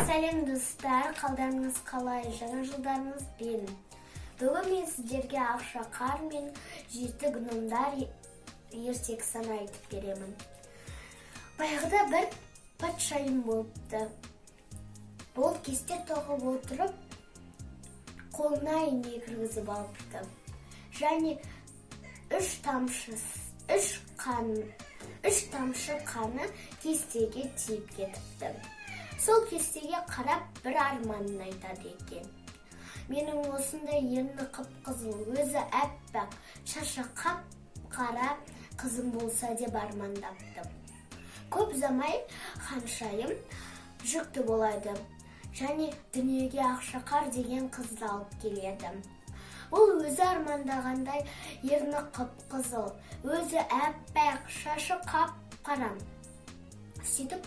Сәлем достар, қалдарыңыз қалай, жаңа жылдарыңыз бен. Бүгін мен сіздерге Ақшақар мен 7 гномдар ертегісін айтып беремін. Баяғыда бір патшайым болыпты. Ол кесте тоғып отырып, қолына ине кіргізіп алыпты. Және үш тамшы қаны кестеге тиіп кетіпті. Сол кестеге қарап бір арманын айтады екен. Менің осындай ерні қып-қызыл, өзі әппақ, шашы қап-қара қызым болса деп армандапты. Көп ұзамай ханшайым жүкті болады және дүниеге Ақшақар деген қызды алып келеді. Ол өзі армандағандай ерні қып-қызыл, өзі әппақ, шашы қап-қара. Сөйтіп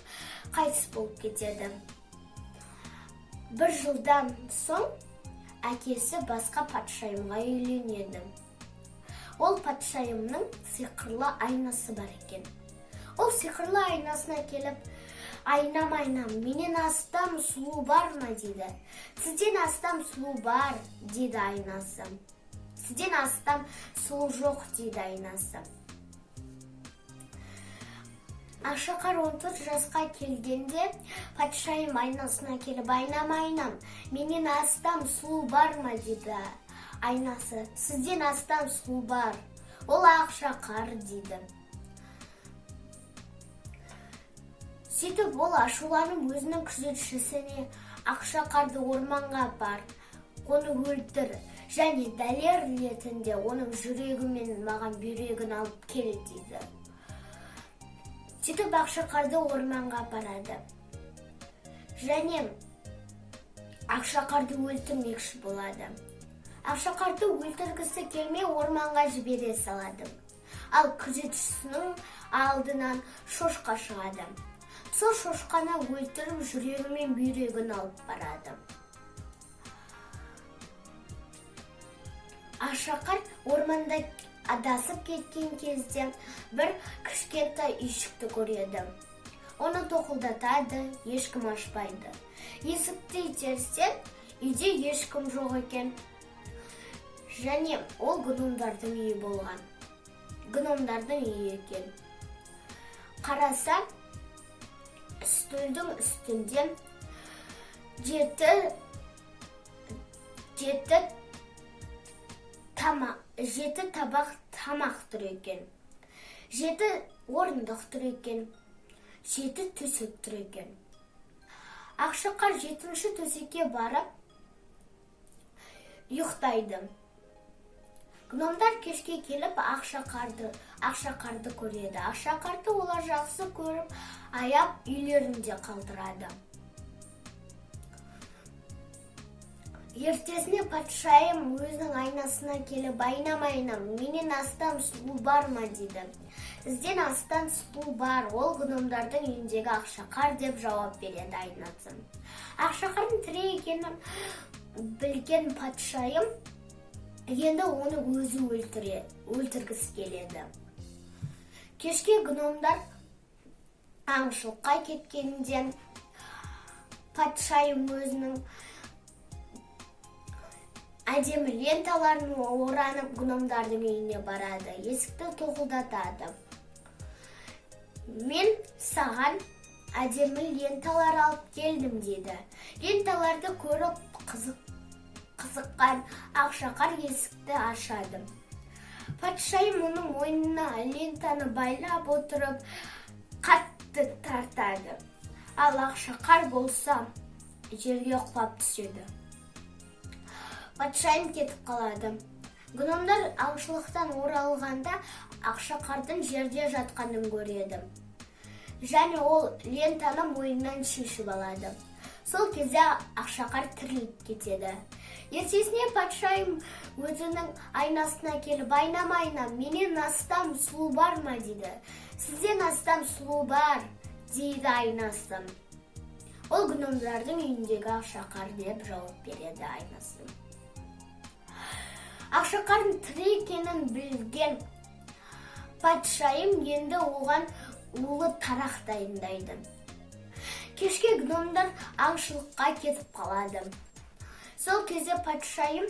қайтыс болып кетеді. Бір жылдан соң әкесі басқа патшайымға үйленеді. Ол патшайымның сиқырлы айнасы бар екен. Ол сиқырлы айнасына келіп, айнам, менен астам сұлу бар ма дейді. Сізден астам сұлу бар, дейді айнасы. Сізден астам сұлу жоқ, дейді айнасы. Ақшақар 14 жасқа келгенде патшайым айнасына келіп, айнам, менен астам сұлу бар ма дейді айнасы. Сізден астам сұлу бар, ол Ақшақар дейді. Сөйтіп ол ашуланып өзінің күзетшісіне Ақшақарды орманға апар, оны өлтір және дәлел ретінде оның жүрегі мен маған бүйрегін алып кел дейді. Сөйтіп Ақшақарды орманға апарады. Және Ақшақарды өлтірмекші болады. Ақшақарды өлтіргісі келмей орманға жібере салады. Ал күзетшісінің алдынан шошқа шығады. Сол шошқаны өлтіріп жүрегі мен бүйрегін алып барады. Ақшақар орманда адасып кеткен кезде бір кішкентай үйшікті көреді. Оны тоқылдатады, ешкім ашпайды. Есікті итерсе, үйде ешкім жоқ екен. Және ол гномдардың үйі болған. Гномдардың үйі екен. Қараса, үстелдің үстінде жеті табақ тамақ тұр екен. 7 орындық тұр екен. 7 төсек тұр екен. Ақшақар 7-ші төсекке барып ұйықтайды. Гномдар кешке келіп Ақшақарды көреді. Ақшақарды олар жақсы көріп, аяп үйлерінде қалдырады. Ертесіне патшайым өзінің айнасына келіп, айнам, менен астам сұлу бар ма дейді. Сізден астам сұлу бар, ол гномдардың үйіндегі Ақшақар деп жауап береді айнасы. Ақшақардың тірі екенін білген патшайым енді оны өзі өлтіргісі келеді. Кешке гномдар аңшылыққа кеткенде патшайым өзінің әдемі ленталарын оранып гномдардың үйіне барады. Есікті тоқылдатады. Мен саған әдемі ленталар алып келдім дейді. Ленталарды көріп қызыққан Ақшақар есікті ашады. Патшайым оның мойнына лентаны байлап отырып қатты тартады. Ал Ақшақар болса жерге құлап түседі. Патшайым кетіп қалады. Гномдар аңшылықтан оралғанда Ақшақардың жерде жатқанын көреді. Және ол лентаны мойнынан шешіп алады. Сол кезде Ақшақар тіріліп кетеді. Ертесіне патшайым өзінің айнасына келіп, айнам, менен астам сұлу бар ма дейді. Сізден астам сұлу бар, дейді айнасы. Ол гномдардың үйіндегі Ақшақар деп жауап береді айнасы. Ақшақардың тірі екенін білген патшайым енді оған улы тарақ дайындайды. Кешке гномдар аңшылыққа кетіп қалады. Сол кезде патшайым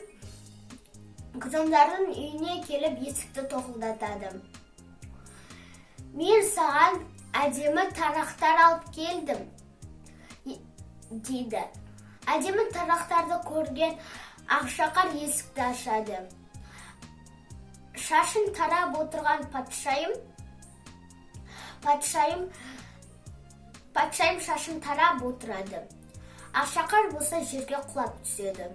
гномдардың үйіне келіп есікті тоқылдатады. Мен саған әдемі тарақтар алып келдім, дейді. Әдемі тарақтарды көрген Ақшақар есікті ашады. Шашын тарап отырған патшайым шашын тарап отырады. Ақшақар болса жерге құлап түседі.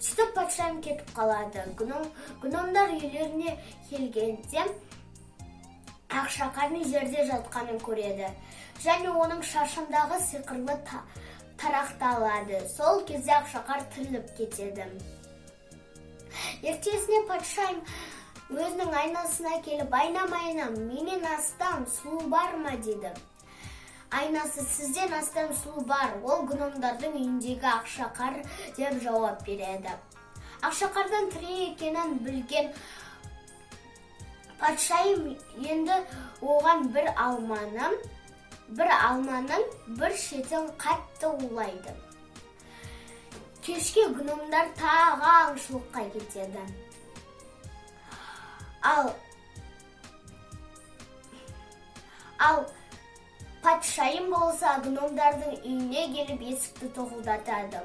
Сөйтіп патшайым кетіп қалады. Гномдар үйлеріне келгенде Ақшақардың жерде жатқанын көреді. Және оның шашындағы сиқырлы тарақты алады. Сол кезде Ақшақар тіріліп кетеді. Ертесіне патшайым өзінің айнасына келіп, айнам, менен астам сұлу бар ма, деді. Айнасы, сізден астам сұлу бар, ол гномдардың үйіндегі Ақшақар, деп жауап береді. Ақшақардан тірі екенін білген патшайым енді оған бір алманың бір шетін қатты улайды. Кешке гномдар тағы аңшылыққа кетеді. Ал патшайым болса гномдардың үйіне келіп есікті тоқылдатады.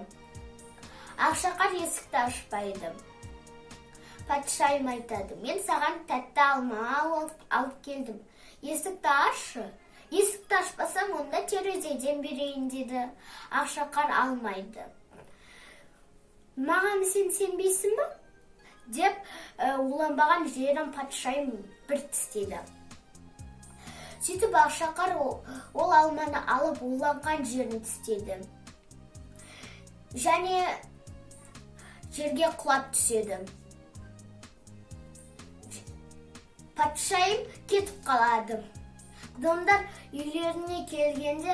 Ақшақар есікті ашпайды. Патшайым айтады, мен саған тәтті алма алып келдім. Есікті ашы. Есікті ашпасаң, онда терезеден берейін, деді. Ақшақар алмайды. Маған сен сенбейсің бе? Деп уланбаған жерін патшайым бір тістеді. Сөйтіп Ақшақар ол алманы алып уланған жерін тістеді. Және жерге құлап түседі. Патшайым кетіп қалады. Гномдар үйлеріне келгенде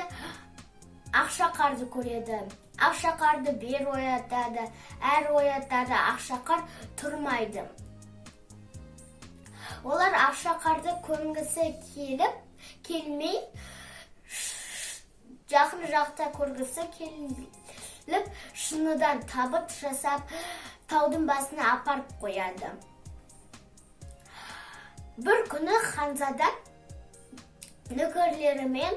Ақшақарды көреді. Ақшақарды бер оятады, әр оятады. Ақшақар тұрмайды. Олар Ақшақарды көргісі келмей, жақын жақта көргісі келіп, шыныдан табыт жасап, таудың басына апарып қояды. Бір күні ханзада нөкерлерімен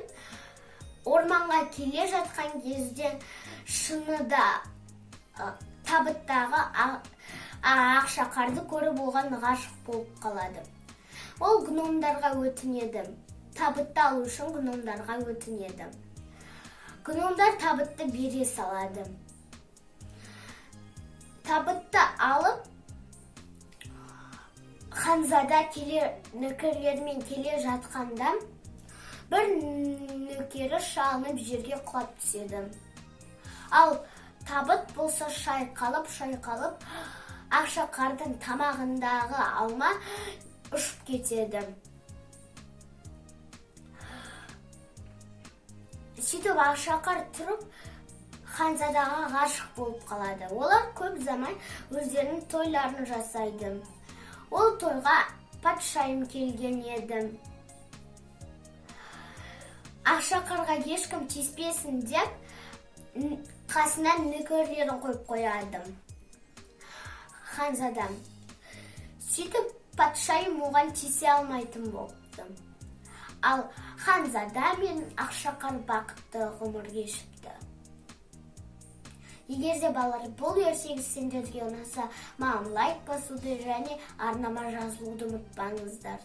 орманға келе жатқан кезде шыныда табыттағы Ақшақарды көріп оған ғашық болып қалады. Ол гномдарға өтінеді. Табытты алу үшін гномдарға өтінеді. Гномдар табытты бере салады. Табытты алып, ханзада нөкерлерімен келе жатқанда бір нөкері шалынып жерге құлап түседі. Ал табыт болса шайқалып, Ақшақардың тамағындағы алма ұшып кетеді. Сөйтіп Ақшақар тұрып, ханзадаға ғашық болып қалады. Олар көп заман өздерінің тойларын жасайды. Ол тойға патшайым келген еді. Ақшақарға ешкім тиіспесін деп, қасынан нөкерлерін қойып қояды. Ханзадан. Сөйтіп патшайым оған тиісе алмайтын болыпты. Ал ханзада мен Ақшақар бақытты ғұмыр кешіпті. Егер де балалар бұл ертегі сендерге ұнаса, маған лайк басуды және арнама жазылуды ұмытпаңыздар.